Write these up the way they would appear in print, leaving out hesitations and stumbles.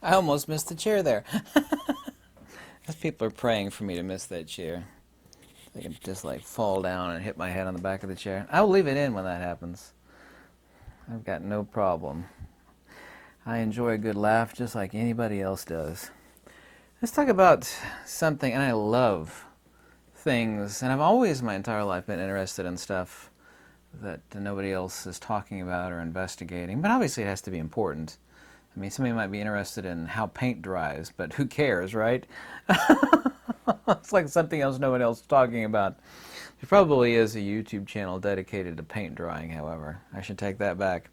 I almost missed the chair there. As people are praying for me to miss that chair. I can just like fall down and hit my head on the back of the chair. I will leave it in when that happens. I've got no problem. I enjoy a good laugh just like anybody else does. Let's talk about something, and I love things, and I've always my entire life been interested in stuff that nobody else is talking about or investigating, but obviously it has to be important. I mean, somebody might be interested in how paint dries, but who cares, right? It's like something else no one else is talking about. There probably is a YouTube channel dedicated to paint drying, however. I should take that back.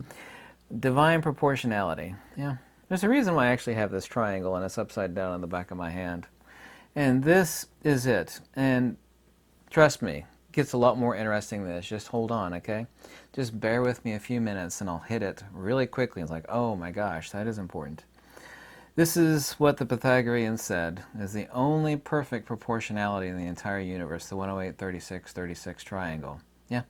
Divine proportionality. Yeah. There's a reason why I actually have this triangle and it's upside down on the back of my hand. And this is it. And trust me, it gets a lot more interesting than this. Just hold on, okay? Just bear with me a few minutes and I'll hit it really quickly. It's like, oh my gosh, that is important. This is what the Pythagoreans said is the only perfect proportionality in the entire universe, the 108, 36, 36 triangle. Yeah,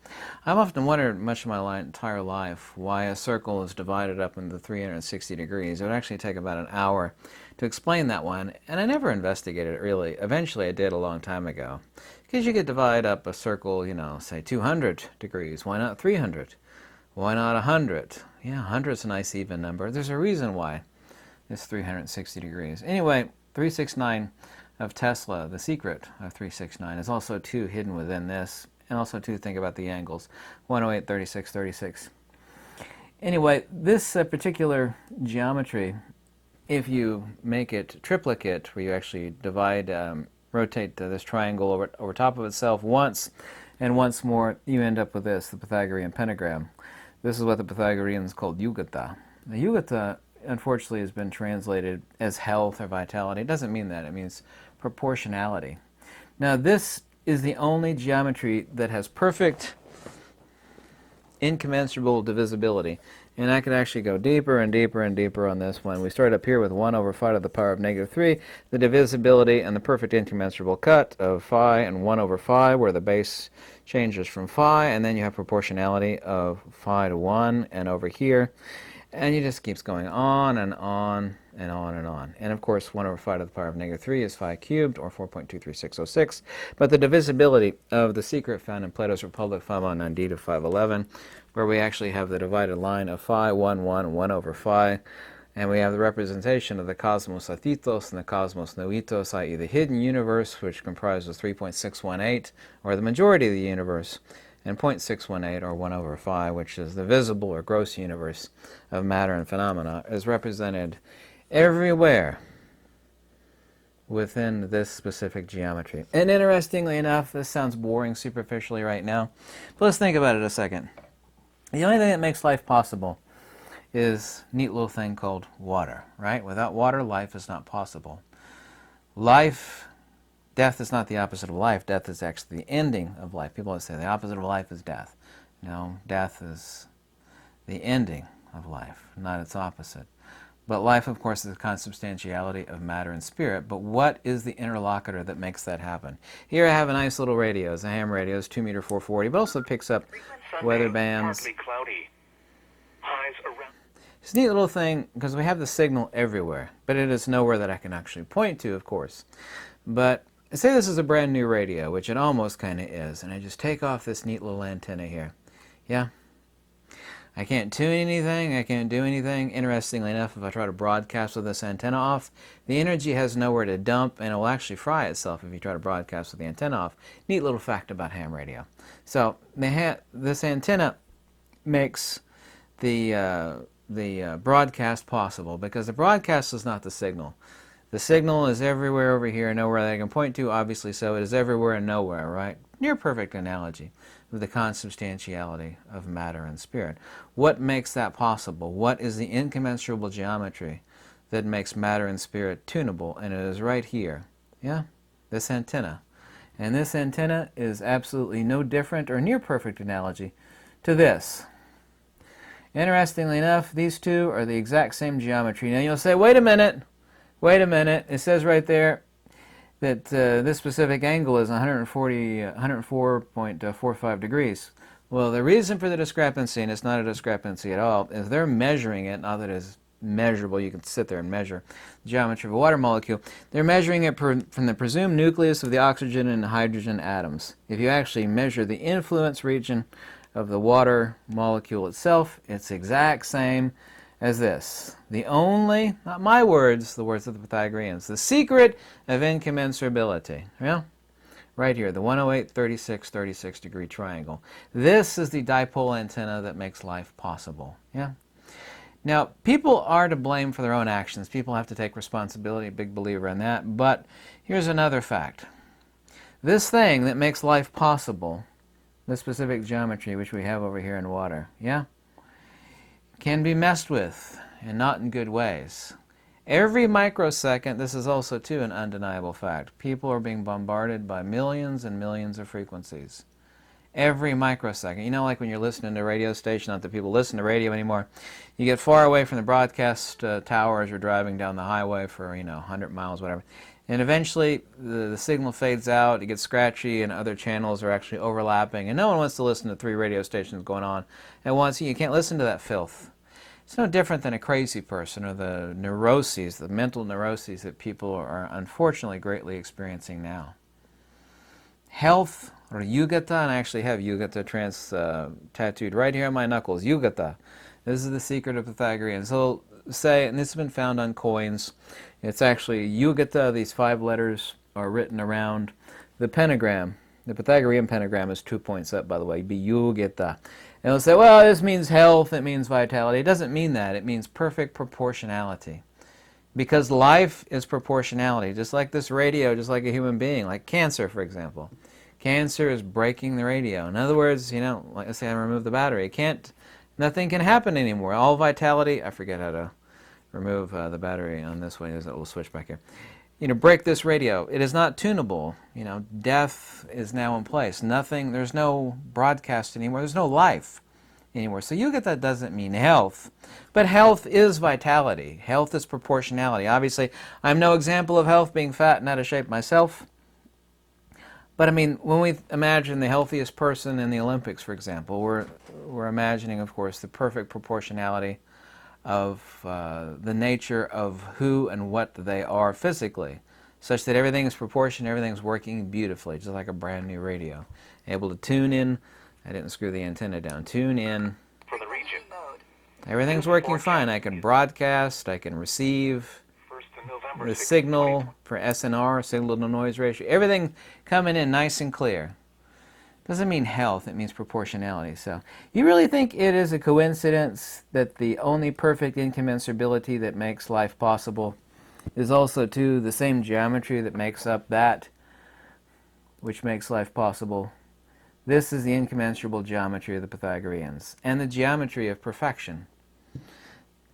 I've often wondered much of my entire life why a circle is divided up into 360 degrees. It would actually take about an hour to explain that one, and I never investigated it really. Eventually I did a long time ago. Because you could divide up a circle, you know, say 200 degrees. Why not 300? Why not 100? Yeah, 100 is a nice even number. There's a reason why it's 360 degrees. Anyway, 369 of Tesla, the secret of 369, is also 2 hidden within this. And also, to think about the angles, 108, 36, 36. Anyway, this particular geometry, if you make it triplicate, where you actually divide, rotate this triangle over top of itself once, and once more, you end up with this, the Pythagorean Pentagram. This is what the Pythagoreans called yugata. The yugata, unfortunately, has been translated as health or vitality. It doesn't mean that. It means proportionality. Now, this is the only geometry that has perfect incommensurable divisibility. And I could actually go deeper and deeper and deeper on this one. We start up here with 1 over phi to the power of negative 3, the divisibility and the perfect incommensurable cut of phi and 1 over phi, where the base changes from phi, and then you have proportionality of phi to 1, and over here. And it just keeps going on and on and on and on. And of course, 1 over phi to the power of negative 3 is phi cubed, or 4.23606. But the divisibility of the secret found in Plato's Republic 509d to 511, where we actually have the divided line of phi, 1, 1, 1 over phi. And we have the representation of the cosmos athitos and the cosmos noitos, i.e. the hidden universe, which comprises 3.618, or the majority of the universe, and 0.618, or 1 over phi, which is the visible or gross universe of matter and phenomena, is represented everywhere within this specific geometry. And interestingly enough, this sounds boring superficially right now, but let's think about it a second. The only thing that makes life possible is a neat little thing called water, right? Without water, life is not possible. Death is not the opposite of life. Death is actually the ending of life. People always say the opposite of life is death. No, death is the ending of life, not its opposite. But life, of course, is the consubstantiality of matter and spirit. But what is the interlocutor that makes that happen? Here I have a nice little radio. It's a ham radio. It's 2 meter 440, but also picks up weather bands. Partly cloudy. Highs around. It's a neat little thing because we have the signal everywhere, but it is nowhere that I can actually point to, of course. But say this is a brand new radio, which it almost kind of is, and I just take off this neat little antenna here. Yeah? I can't tune anything, I can't do anything. Interestingly enough, if I try to broadcast with this antenna off, the energy has nowhere to dump, and it will actually fry itself if you try to broadcast with the antenna off. Neat little fact about ham radio. So this antenna makes the broadcast possible, because the broadcast is not the signal. The signal is everywhere over here, nowhere that I can point to, obviously, so it is everywhere and nowhere, right? Near perfect analogy of the consubstantiality of matter and spirit. What makes that possible? What is the incommensurable geometry that makes matter and spirit tunable? And it is right here, yeah? This antenna. And this antenna is absolutely no different or near perfect analogy to this. Interestingly enough, these two are the exact same geometry. Now you'll say, wait a minute, it says right there that this specific angle is 104.45 degrees. Well, the reason for the discrepancy, and it's not a discrepancy at all, is they're measuring it, not that it's measurable. You can sit there and measure the geometry of a water molecule. They're measuring it from the presumed nucleus of the oxygen and hydrogen atoms. If you actually measure the influence region of the water molecule itself, it's the exact same as this. The only, not my words, the words of the Pythagoreans, the secret of incommensurability. Yeah? Right here, the 108, 36, 36 degree triangle. This is the dipole antenna that makes life possible. Yeah? Now, people are to blame for their own actions. People have to take responsibility, big believer in that. But here's another fact. This thing that makes life possible, this specific geometry which we have over here in water, yeah, can be messed with, and not in good ways. Every microsecond, this is also too an undeniable fact, people are being bombarded by millions and millions of frequencies. Every microsecond. You know, like when you're listening to a radio station, not that people listen to radio anymore, you get far away from the broadcast tower as you're driving down the highway for, 100 miles, whatever. And eventually the signal fades out, it gets scratchy, and other channels are actually overlapping. And no one wants to listen to 3 radio stations going on at once. You can't listen to that filth. It's no different than a crazy person or the neuroses, the mental neuroses that people are unfortunately greatly experiencing now. Health, or yugata, and I actually have yugata tattooed right here on my knuckles, yugata. This is the secret of Pythagoreans. So say, and this has been found on coins, it's actually yugata, these 5 letters are written around the pentagram. The Pythagorean pentagram is 2 points up, by the way, be yugata. And they'll say, well, this means health, it means vitality. It doesn't mean that. It means perfect proportionality. Because life is proportionality, just like this radio, just like a human being, like cancer, for example. Cancer is breaking the radio. In other words, like let's say I remove the battery. Nothing can happen anymore. All vitality, I forget how to remove the battery on this one. There's a little switch back here. Break this radio. It is not tunable. Death is now in place. Nothing, there's no broadcast anymore. There's no life anymore. So that doesn't mean health. But health is vitality. Health is proportionality. Obviously, I'm no example of health, being fat and out of shape myself. But when we imagine the healthiest person in the Olympics, for example, we're imagining, of course, the perfect proportionality of the nature of who and what they are physically, such that everything is proportioned, everything's working beautifully, just like a brand new radio. Able to tune in, I didn't screw the antenna down, tune in. For the region. Everything's working fine. I can broadcast, I can receive the signal for SNR, signal to noise ratio, everything coming in nice and clear. Doesn't mean health, it means proportionality. So, you really think it is a coincidence that the only perfect incommensurability that makes life possible is also, too, the same geometry that makes up that which makes life possible? This is the incommensurable geometry of the Pythagoreans, and the geometry of perfection.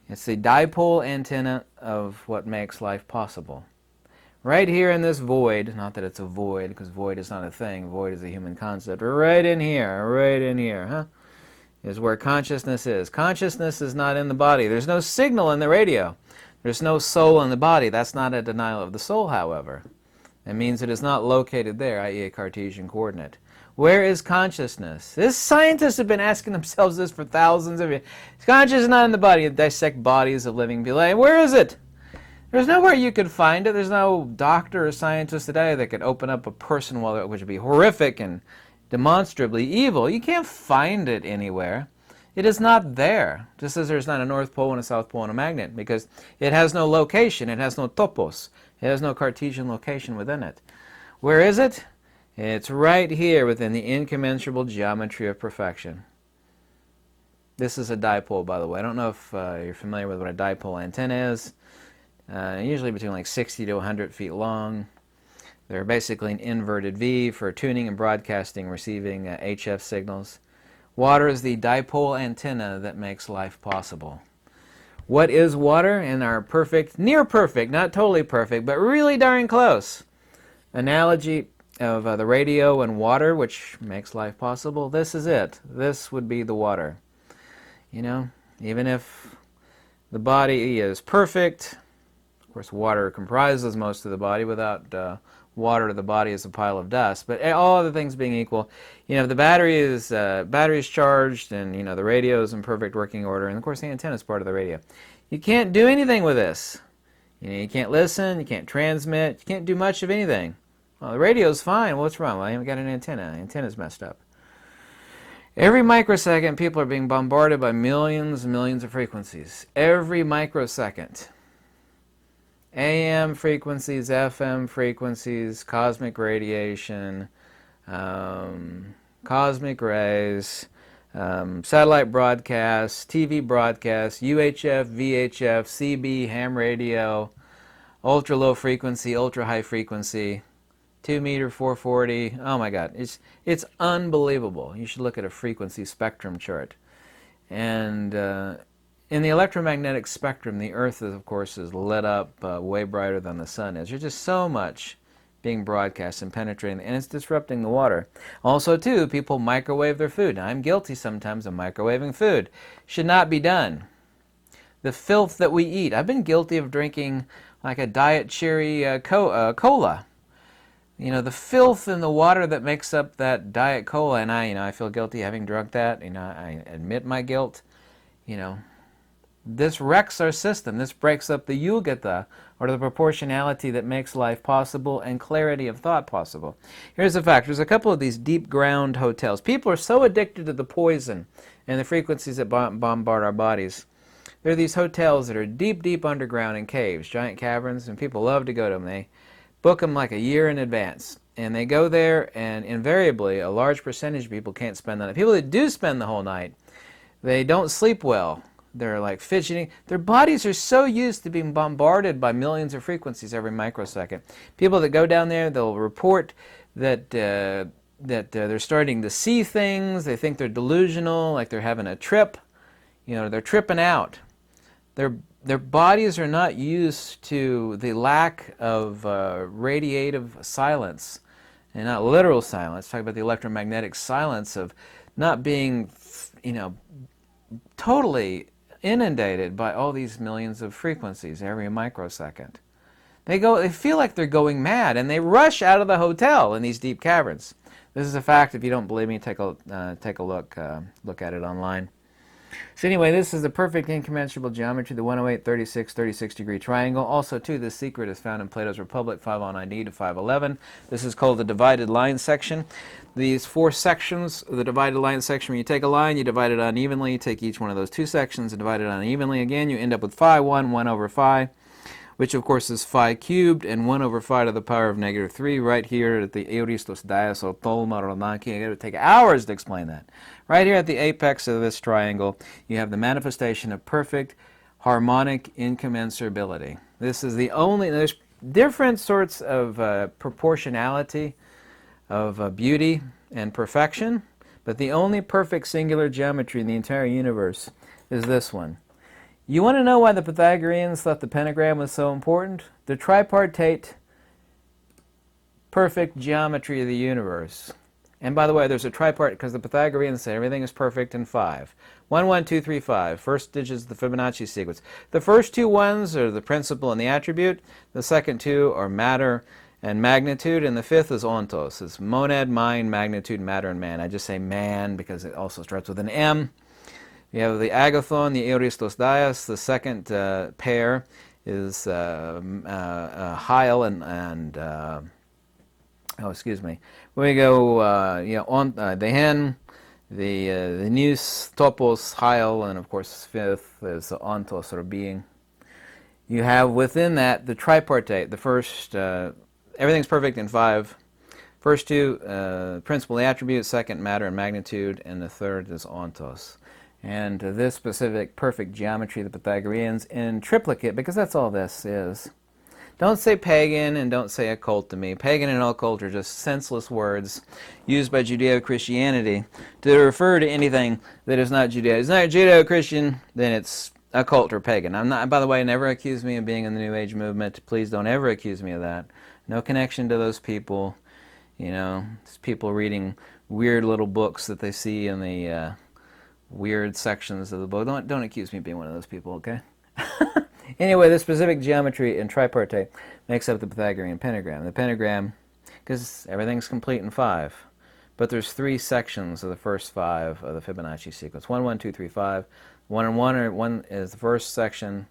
It's the dipole antenna of what makes life possible. Right here in this void, not that it's a void, because void is not a thing, void is a human concept, right in here, is where consciousness is. Consciousness is not in the body. There's no signal in the radio. There's no soul in the body. That's not a denial of the soul, however. It means it is not located there, i.e. a Cartesian coordinate. Where is consciousness? This scientists have been asking themselves this for thousands of years. Consciousness is not in the body. You dissect bodies of living people. Where is it? There's nowhere you could find it. There's no doctor or scientist today that could open up a person, which would be horrific and demonstrably evil. You can't find it anywhere. It is not there. Just as there's not a North Pole and a South Pole and a magnet, because it has no location. It has no topos. It has no Cartesian location within it. Where is it? It's right here within the incommensurable geometry of perfection. This is a dipole, by the way. I don't know if you're familiar with what a dipole antenna is. Usually between like 60 to 100 feet long. They're basically an inverted V for tuning and broadcasting, receiving HF signals. Water is the dipole antenna that makes life possible. What is water? In our perfect, near perfect, not totally perfect, but really darn close analogy of the radio and water, which makes life possible, this is it. This would be the water. Even if the body is perfect, of course water comprises most of the body. Without water, the body is a pile of dust. But all other things being equal, if the battery is charged and the radio is in perfect working order, and of course the antenna is part of the radio. You can't do anything with this. You can't listen, you can't transmit, you can't do much of anything. Well, the radio's fine. What's wrong? Well, I haven't got an antenna. The antenna's messed up. Every microsecond, people are being bombarded by millions and millions of frequencies. Every microsecond. AM frequencies, FM frequencies, cosmic radiation, cosmic rays, satellite broadcasts, TV broadcasts, UHF, VHF, CB, ham radio, ultra low frequency, ultra high frequency, 2 meter, 440. Oh my God, it's unbelievable. You should look at a frequency spectrum chart. And in the electromagnetic spectrum, the Earth, of course, is lit up way brighter than the sun is. There's just so much being broadcast and penetrating, and it's disrupting the water. Also, too, people microwave their food. Now, I'm guilty sometimes of microwaving food. Should not be done. The filth that we eat. I've been guilty of drinking like a diet cherry cola. You know, the filth in the water that makes up that diet cola, and I feel guilty having drunk that. I admit my guilt. This wrecks our system. This breaks up the yogata, or the proportionality that makes life possible and clarity of thought possible. Here's the fact. There's a couple of these deep ground hotels. People are so addicted to the poison and the frequencies that bombard our bodies. There are these hotels that are deep, deep underground in caves, giant caverns, and people love to go to them. They book them like a year in advance. And they go there, and invariably, a large percentage of people can't spend the night. People that do spend the whole night, they don't sleep well. They're like fidgeting. Their bodies are so used to being bombarded by millions of frequencies every microsecond. People that go down there, they'll report that they're starting to see things. They think they're delusional, like they're having a trip. They're tripping out. Their bodies are not used to the lack of radiative silence, and not literal silence. Talk about the electromagnetic silence of not being, totally inundated by all these millions of frequencies every microsecond. They feel like they're going mad, and they rush out of the hotel in these deep caverns. This is a fact. If you don't believe me, take a look at it online. So anyway, this is the perfect incommensurable geometry, the 108, 36, 36 degree triangle. Also, too, this secret is found in Plato's Republic, 509D to 511. This is called the divided line section. These 4 sections of the divided line section, when you take a line, you divide it unevenly. You take each one of those 2 sections and divide it unevenly again. You end up with phi 1 over phi, which of course is phi cubed, and 1 over phi to the power of negative 3 right here at the Euristos dias or Tolma Ronaki. It would take hours to explain that. Right here at the apex of this triangle, you have the manifestation of perfect harmonic incommensurability. This is the only, there's different sorts of proportionality of beauty and perfection, but the only perfect singular geometry in the entire universe is this one. You want to know why the Pythagoreans thought the pentagram was so important? The tripartite perfect geometry of the universe. And by the way, there's a tripart because the Pythagoreans say everything is perfect in 5. 1, 1, 2, 3, 5. First digit is the Fibonacci sequence. The first 2 ones are the principle and the attribute. The second 2 are matter and magnitude. And the 5th is ontos. It's monad, mind, magnitude, matter, and man. I just say man because it also starts with an M. You have the agathon, the Euristos dias. The second pair is Heil and we go on the hen, the nous, topos, Heil, and of course 5th is the ontos, or being. You have within that the tripartite. The first, everything's perfect in 5. First 2, principle, the attribute. Second, matter and magnitude, and the third is ontos. And this specific perfect geometry of the Pythagoreans in triplicate, because that's all this is. Don't say pagan and don't say occult to me. Pagan and occult are just senseless words used by Judeo-Christianity to refer to anything that is not Judeo. It's not Judeo-Christian, then it's occult or pagan. I'm not, by the way, never accuse me of being in the New Age movement. Please don't ever accuse me of that. No connection to those people. It's people reading weird little books that they see in the weird sections of the book. Don't accuse me of being one of those people, okay? Anyway, the specific geometry in tripartite makes up the Pythagorean pentagram. The pentagram, because everything's complete in 5, but there's 3 sections of the first 5 of the Fibonacci sequence. 1, 1, 2, 3, 5. 1 and 1 1 is the first section,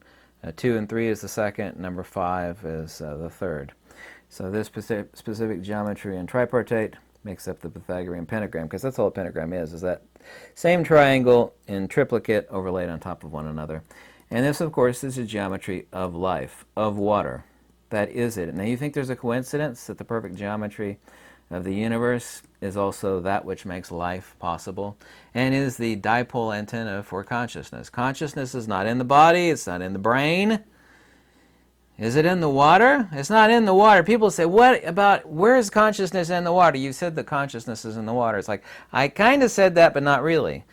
2 and 3 is the second, number 5 is the third. So this specific geometry in tripartite makes up the Pythagorean Pentagram, because that's all a pentagram is that same triangle in triplicate overlaid on top of one another. And this, of course, is a geometry of life, of water. That is it. Now, you think there's a coincidence that the perfect geometry of the universe is also that which makes life possible and is the dipole antenna for consciousness. Consciousness is not in the body, it's not in the brain. Is it in the water? It's not in the water. People say, what about, where is consciousness in the water? You said that consciousness is in the water. It's like, I kind of said that, but not really.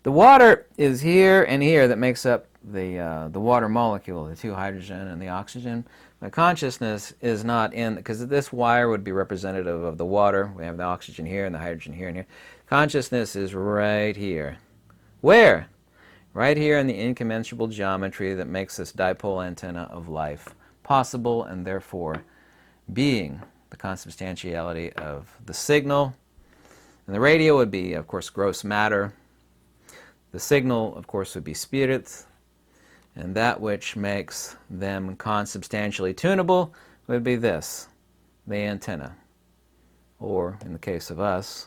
The water is here and here that makes up the water molecule, the 2 hydrogen and the oxygen. But consciousness is not in, because this wire would be representative of the water. We have the oxygen here and the hydrogen here and here. Consciousness is right here. Where? Right here in the incommensurable geometry that makes this dipole antenna of life possible, and therefore being the consubstantiality of the signal. And the radio would be, of course, gross matter. The signal, of course, would be spirit. And that which makes them consubstantially tunable would be this, the antenna. Or, in the case of us,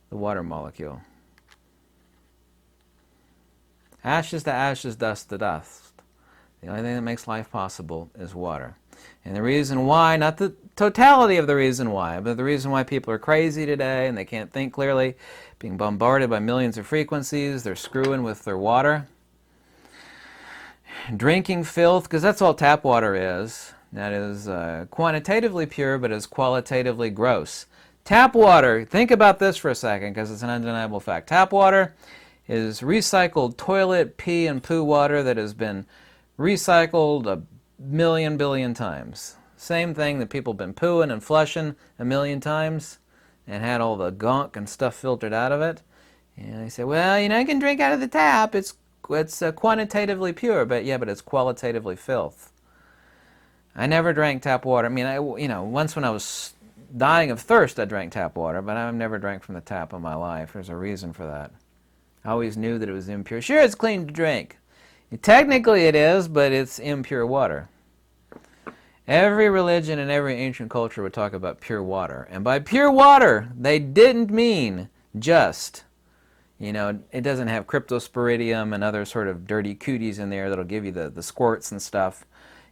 the water molecule. Ashes to ashes, dust to dust. The only thing that makes life possible is water. And the reason why, not the totality of the reason why, but the reason why people are crazy today and they can't think clearly, being bombarded by millions of frequencies, they're screwing with their water. Drinking filth, because that's all tap water is. That is quantitatively pure, but is qualitatively gross. Tap water, think about this for a second, because it's an undeniable fact. Tap water is recycled toilet, pee, and poo water that has been recycled a million billion times. Same thing that people have been pooing and flushing a million times and had all the gunk and stuff filtered out of it. And they say, well, you know, you can drink out of the tap. It's quantitatively pure, but it's qualitatively filth. I never drank tap water. I mean, once when I was dying of thirst, I drank tap water, but I've never drank from the tap in my life. There's a reason for that. I always knew that it was impure. Sure, it's clean to drink. Technically it is, but it's impure water. Every religion and every ancient culture would talk about pure water. And by pure water, they didn't mean just, it doesn't have cryptosporidium and other sort of dirty cooties in there that'll give you the squirts and stuff.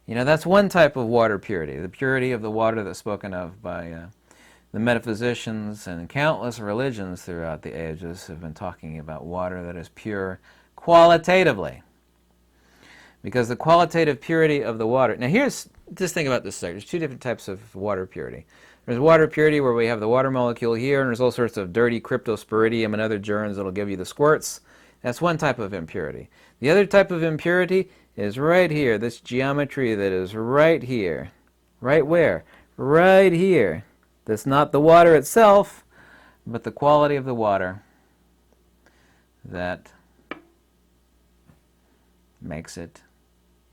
That's one type of water purity, the purity of the water that's spoken of by the metaphysicians, and countless religions throughout the ages have been talking about water that is pure qualitatively. Because the qualitative purity of the water... Now just think about this second. There's 2 different types of water purity. There's water purity where we have the water molecule here, and there's all sorts of dirty cryptosporidium and other germs that'll give you the squirts. That's one type of impurity. The other type of impurity is right here, this geometry that is right here. Right where? Right here. That's not the water itself, but the quality of the water that makes it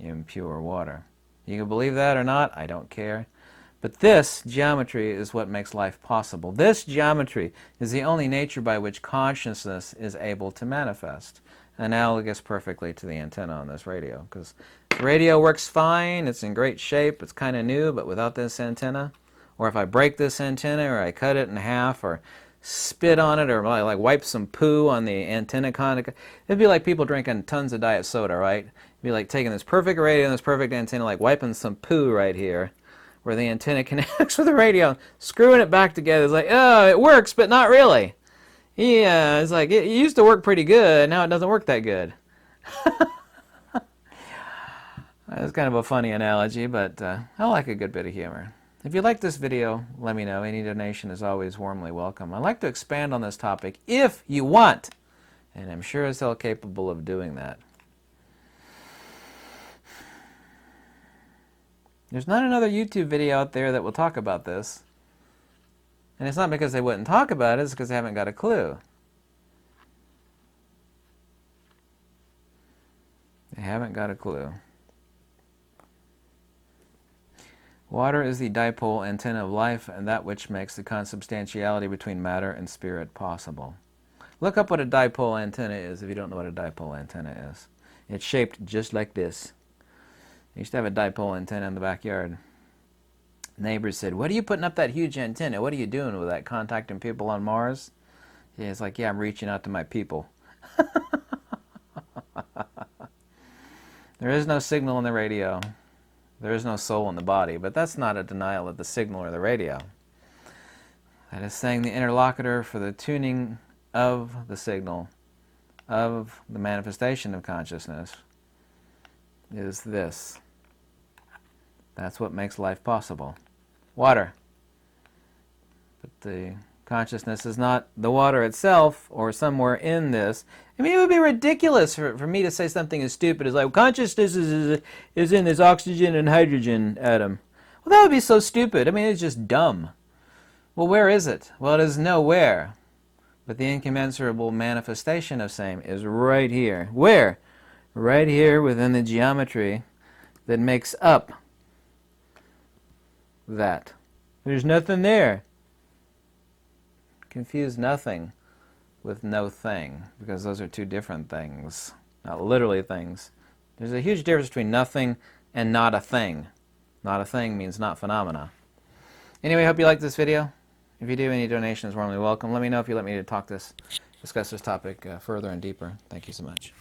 impure water. You can believe that or not, I don't care. But this geometry is what makes life possible. This geometry is the only nature by which consciousness is able to manifest. Analogous perfectly to the antenna on this radio. Because the radio works fine, it's in great shape, it's kind of new, but without this antenna, or if I break this antenna, or I cut it in half, or spit on it, or like wipe some poo on the antenna conic, it'd be like people drinking tons of diet soda, right? It'd be like taking this perfect radio and this perfect antenna, like wiping some poo right here, where the antenna connects with the radio, screwing it back together. It's like, oh, it works, but not really. Yeah, it's like, it used to work pretty good, now it doesn't work that good. That's kind of a funny analogy, but I like a good bit of humor. If you like this video, let me know. Any donation is always warmly welcome. I'd like to expand on this topic if you want, and I'm sure as hell capable of doing that. There's not another YouTube video out there that will talk about this. And it's not because they wouldn't talk about it, it's because they haven't got a clue. They haven't got a clue. Water is the dipole antenna of life, and that which makes the consubstantiality between matter and spirit possible. Look up what a dipole antenna is if you don't know what a dipole antenna is. It's shaped just like this. I used to have a dipole antenna in the backyard. Neighbors said, "What are you putting up that huge antenna? What are you doing with that, contacting people on Mars?" Yeah, it's like, yeah, I'm reaching out to my people. There is no signal in the radio. There is no soul in the body, but that's not a denial of the signal or the radio. That is saying the interlocutor for the tuning of the signal, of the manifestation of consciousness, is this. That's what makes life possible. Water. But the consciousness is not the water itself or somewhere in this. I mean, it would be ridiculous for me to say something as stupid as like, consciousness is in this oxygen and hydrogen atom. Well, that would be so stupid. I mean, it's just dumb. Well, where is it? Well, it is nowhere. But the incommensurable manifestation of same is right here. Where? Right here within the geometry that makes up that. There's nothing there. Confuse nothing with no thing, because those are two different things. Not literally things. There's a huge difference between nothing and not a thing. Not a thing means not phenomena. Anyway, I hope you liked this video. If you do, any donations warmly welcome. Let me know if you let me discuss this topic further and deeper. Thank you so much.